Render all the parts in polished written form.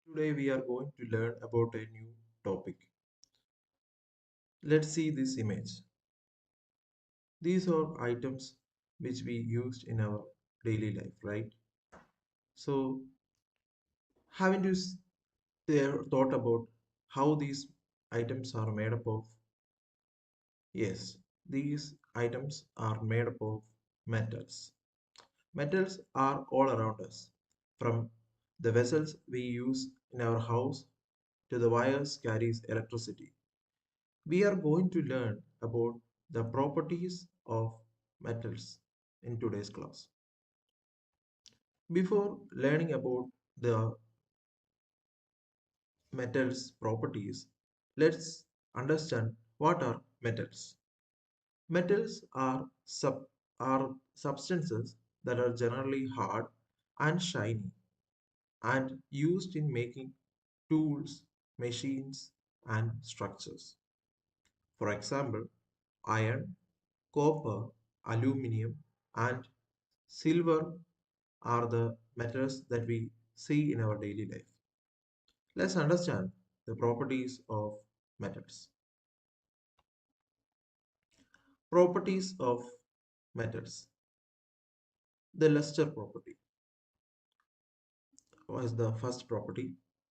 Today we are going to learn about a new topic. Let's see this image. These are items which we used in our daily life, right? So, haven't you thought about how these items are made up of? Yes, these items are made up of metals. Metals are all around us, from the vessels we use in our house to the wires carries electricity. We are going to learn about the properties of metals in today's class. Before learning about the metals properties, let's understand what are metals. Metals are substances that are generally hard and shiny and used in making tools, machines, and structures. For example, iron, copper, aluminum, and silver are the metals that we see in our daily life. Let's understand the properties of metals. Properties of metals. The luster property was the first property.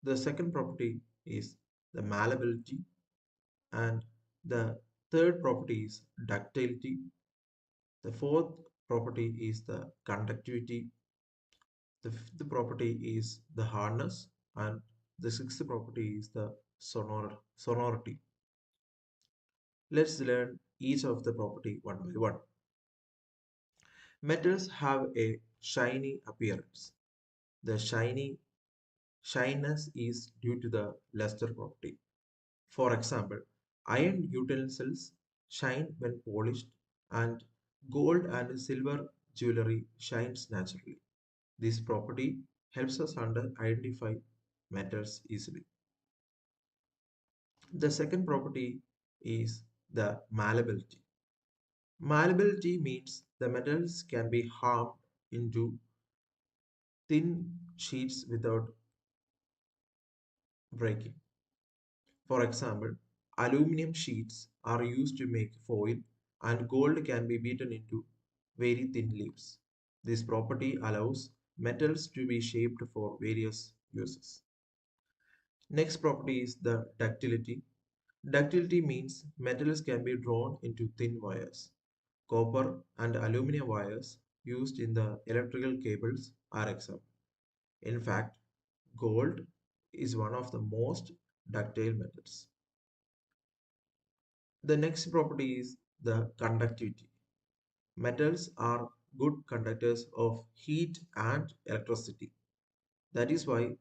The second property is the malleability, and the third property is ductility. The fourth property is the conductivity. The fifth property is the hardness, and the sixth property is the sonority. Let's learn each of the property one by one. Metals have a shiny appearance. The shininess is due to the luster property. For example, iron utensils shine when polished, and gold and silver jewelry shines naturally. This property helps us identify metals easily. The second property is the malleability. Malleability means the metals can be harmed into thin sheets without breaking. For example, aluminum sheets are used to make foil, and gold can be beaten into very thin leaves. This property allows metals to be shaped for various uses. Next property is the ductility. Ductility means metals can be drawn into thin wires. Copper and aluminum wires used in the electrical cables are examples. In fact, gold is one of the most ductile metals. The next property is the conductivity. Metals are good conductors of heat and electricity. That is why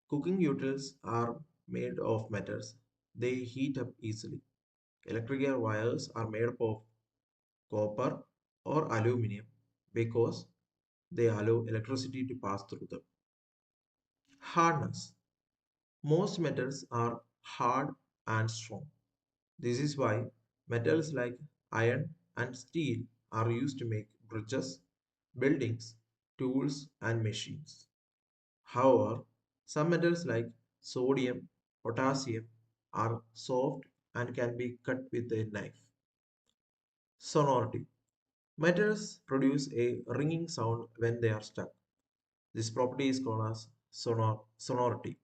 cooking utensils are made of metals. They heat up easily. Electrical wires are made up of copper or aluminum because they allow electricity to pass through them. Hardness. Most metals are hard and strong. This is why metals like iron and steel are used to make bridges, buildings, tools, and machines. However, some metals like sodium, potassium are soft and can be cut with a knife. Sonority. Metals produce a ringing sound when they are stuck. This property is called as sonority.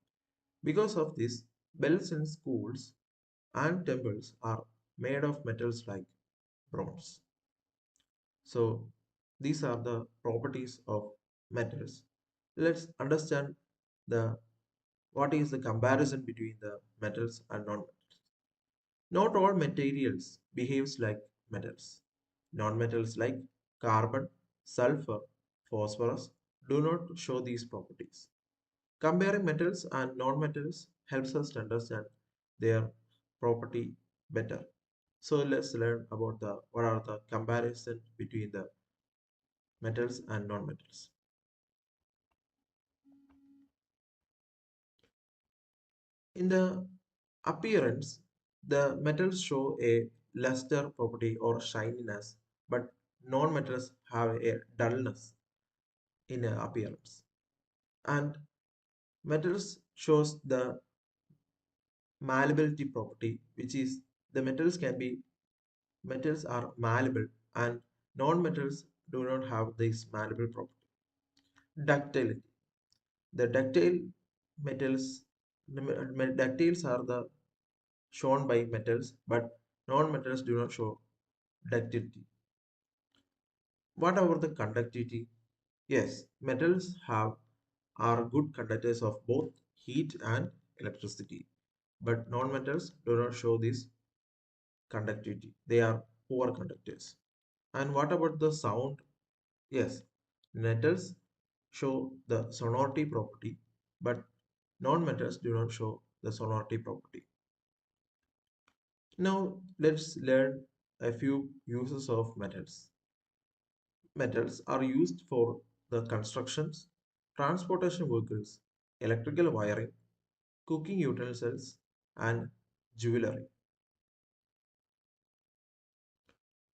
Because of this, bells in schools and temples are made of metals like bronze. So these are the properties of metals. Let's understand the what is the comparison between the metals and non-metals. Not all materials behaves like metals. Non-metals like carbon, sulfur, phosphorus do not show these properties. Comparing metals and non-metals helps us to understand their property better. So let's learn about the what are the comparison between the metals and non-metals. In the appearance, the metals show a luster property or shininess, but non-metals have a dullness in appearance. And Metals shows the malleability property, which is the metals are malleable and non-metals do not have this malleable property. Ductility. The metals, ductiles are the shown by metals, but non-metals do not show ductility. What about the conductivity? Yes, metals have are good conductors of both heat and electricity, but non-metals do not show this conductivity. They are poor conductors. And what about the sound? Yes, metals show the sonority property, but non-metals do not show the sonority property. Now let's learn a few uses of metals. Metals are used for the constructions, transportation vehicles, electrical wiring, cooking utensils, and jewelry.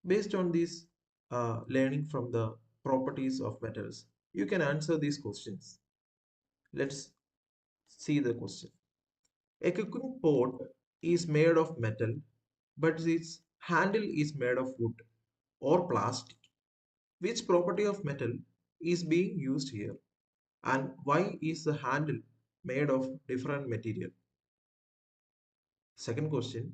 Based on this learning from the properties of metals, you can answer these questions. Let's see the question. A cooking pot is made of metal, but its handle is made of wood or plastic. Which property of metal is being used here? And why is the handle made of different material? Second question,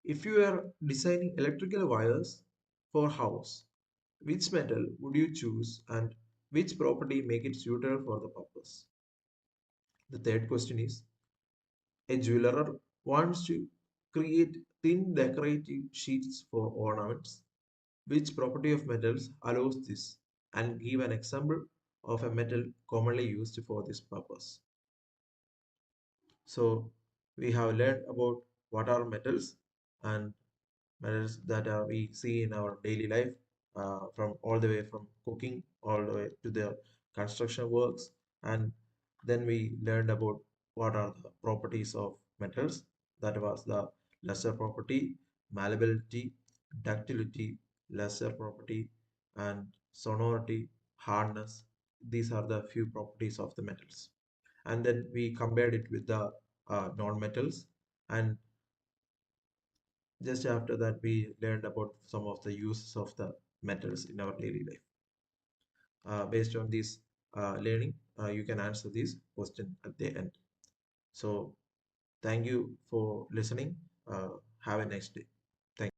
if you are designing electrical wires for house, which metal would you choose and which property make it suitable for the purpose? The third question is, a jeweler wants to create thin decorative sheets for ornaments. Which property of metals allows this? And give an example of a metal commonly used for this purpose. So we have learned about what are metals and metals that we see in our daily life, from all the way from cooking all the way to the construction works, and then we learned about what are the properties of metals. That was the lesser property, malleability, ductility, lesser property, and sonority, hardness. These are the few properties of the metals, and then we compared it with the non-metals, and just after that we learned about some of the uses of the metals in our daily life. Based on this learning, you can answer this question at the end. So thank you for listening. Have a nice day.